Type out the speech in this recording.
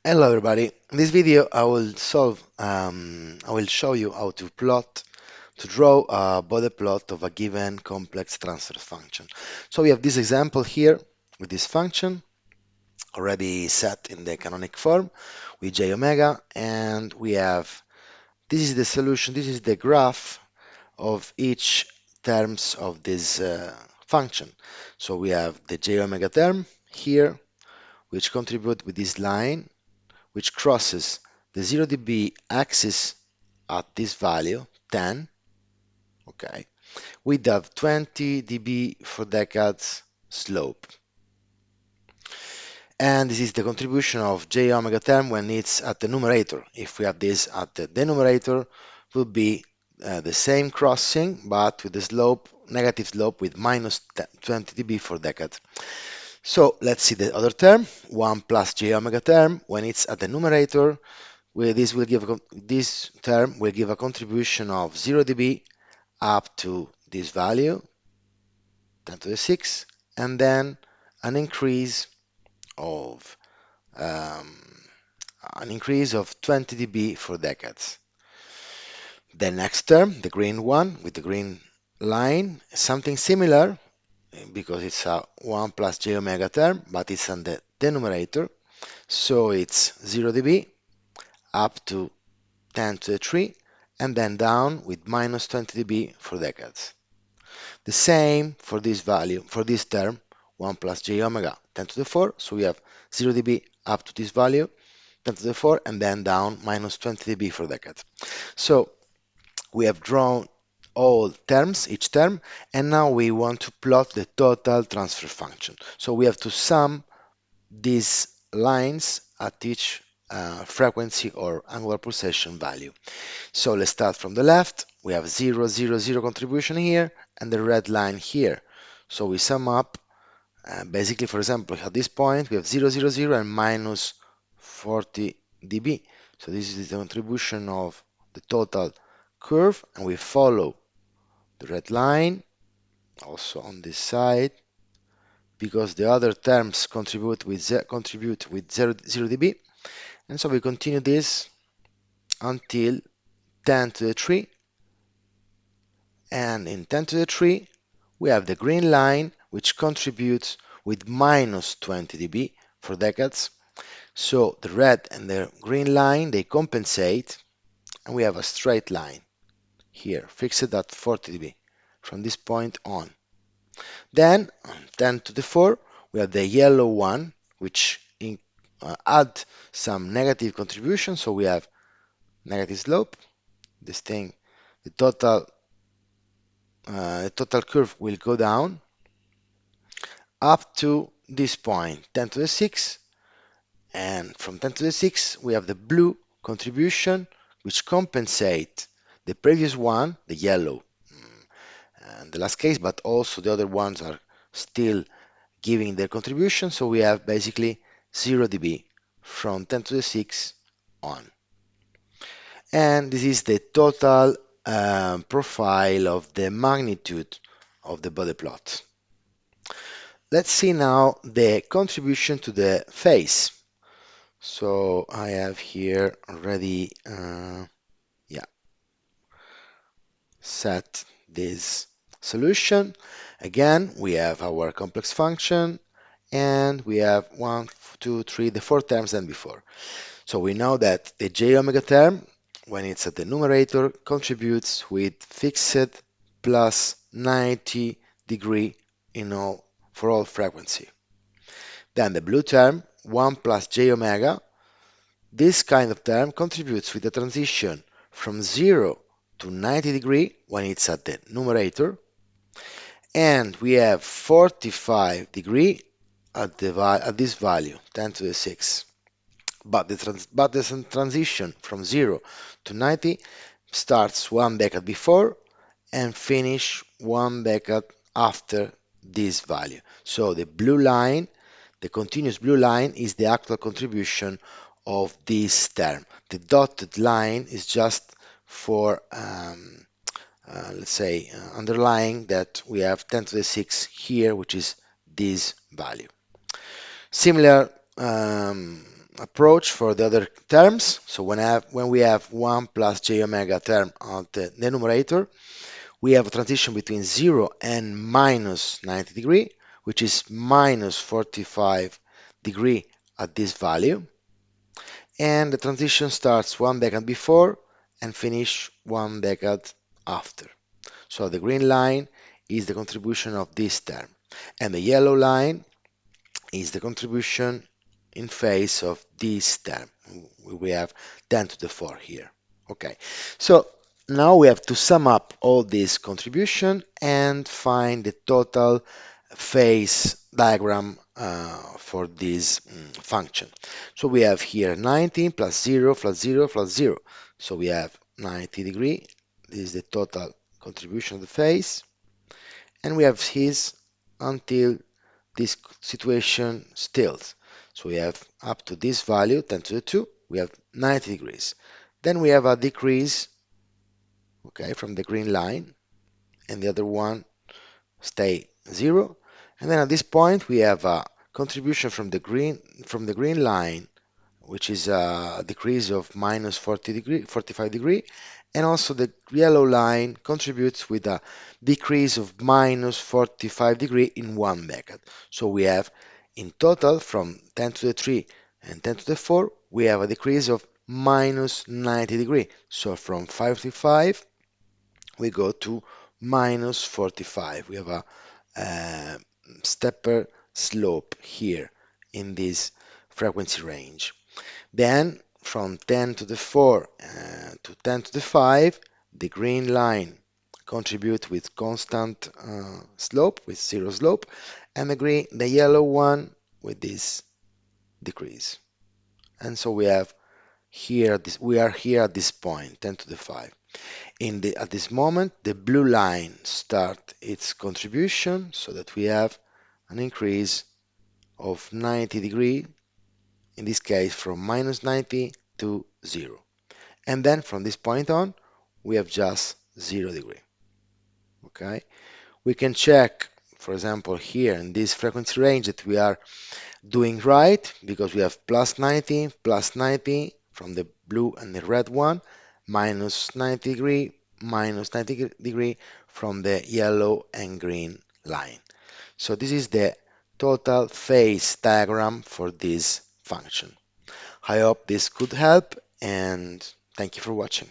Hello everybody. In this video I will show you how to draw a Bode plot of a given complex transfer function. So we have this example here with this function already set in the canonic form with j omega, and we have this is the solution, this is the graph of each terms of this function. So we have the j omega term here, which contribute with this line which crosses the 0 dB axis at this value, 10, okay, with a 20 dB for decades slope. And this is the contribution of j omega term when it's at the numerator. If we have this at the denominator, will be the same crossing, but with the slope, negative slope with minus 20 dB for decade. So let's see the other term, 1 plus j omega term, when it's at the numerator, this term will give a contribution of 0 dB up to this value, 10 to the 6, and then an increase of um, 20 dB for decades. The next term, the green one with the green line, something similar because it's a 1 plus j omega term, but it's on the denominator, so it's 0 dB up to 10 to the 3, and then down with minus 20 dB for decades. The same for this value, for this term, 1 plus j omega 10 to the 4, so we have 0 dB up to this value, 10 to the 4, and then down minus 20 dB for decades. So we have drawn all terms, each term, and now we want to plot the total transfer function. So we have to sum these lines at each frequency or angular pulsation value. So let's start from the left. We have 0, 0, 0 contribution here and the red line here. So we sum up, basically, for example, at this point, we have 0, 0, 0 and minus 40 dB. So this is the contribution of the total curve, and we follow the red line also on this side because the other terms contribute with 0, 0 dB. And so we continue this until 10 to the 3, and in 10 to the 3 we have the green line which contributes with minus 20 dB for decades. So the red and the green line, they compensate, and we have a straight line here fixed at 40 dB from this point on. Then 10 to the 4 we have the yellow one which add some negative contribution, so we have negative slope. This thing, the total curve will go down up to this point, 10 to the 6, and from 10 to the 6 we have the blue contribution which compensate the previous one, the yellow, and the last case, but also the other ones are still giving their contribution, so we have basically 0 dB from 10 to the 6 on. And this is the total profile of the magnitude of the Bode plot. Let's see now the contribution to the phase. So I have here already set this solution. Again, we have our complex function, and we have 1, 2, 3, the 4 terms than before. So we know that the j omega term, when it's at the numerator, contributes with fixed plus 90 degree for all frequency. Then the blue term, 1 plus j omega, this kind of term contributes with a transition from 0 to 90 degree when it's at the numerator, and we have 45 degree at this value, 10 to the 6. But the transition from 0 to 90 starts 1 decade before and finish 1 decade after this value. So the blue line, the continuous blue line, is the actual contribution of this term. The dotted line is just for, let's say, underlying that we have 10 to the 6 here, which is this value. Similar approach for the other terms. So when we have 1 plus j omega term on the numerator, we have a transition between 0 and minus 90 degree, which is minus 45 degree at this value. And the transition starts 1 decade before and finish 1 decade after. So the green line is the contribution of this term, and the yellow line is the contribution in phase of this term. We have 10 to the 4 here. Okay, so now we have to sum up all this contribution and find the total phase diagram for this function. So we have here 90 plus 0 plus 0 plus 0. So we have 90 degree. This is the total contribution of the phase. And we have his until this situation stills. So we have up to this value, 10 to the 2, we have 90 degrees. Then we have a decrease, okay, from the green line, and the other one stay 0. And then at this point, we have a contribution from the green line, which is a decrease of minus 45 degree, and also the yellow line contributes with a decrease of minus 45 degree in 1 decade. So we have in total from 10 to the 3 and 10 to the 4, we have a decrease of minus 90 degree. So from 55, we go to minus 45. We have a stepper slope here in this frequency range. Then from 10 to the 4 to 10 to the 5, the green line contribute with constant slope, with zero slope, and the yellow one with this decrease. And so we are here at this point, 10 to the 5. At this moment, the blue line start its contribution so that we have an increase of 90 degree, in this case from minus 90 to 0. And then from this point on, we have just 0 degree. Okay, we can check, for example, here in this frequency range that we are doing right because we have plus 90 from the blue and the red one, minus 90 degree, minus 90 degree from the yellow and green line. So this is the total phase diagram for this function. I hope this could help, and thank you for watching.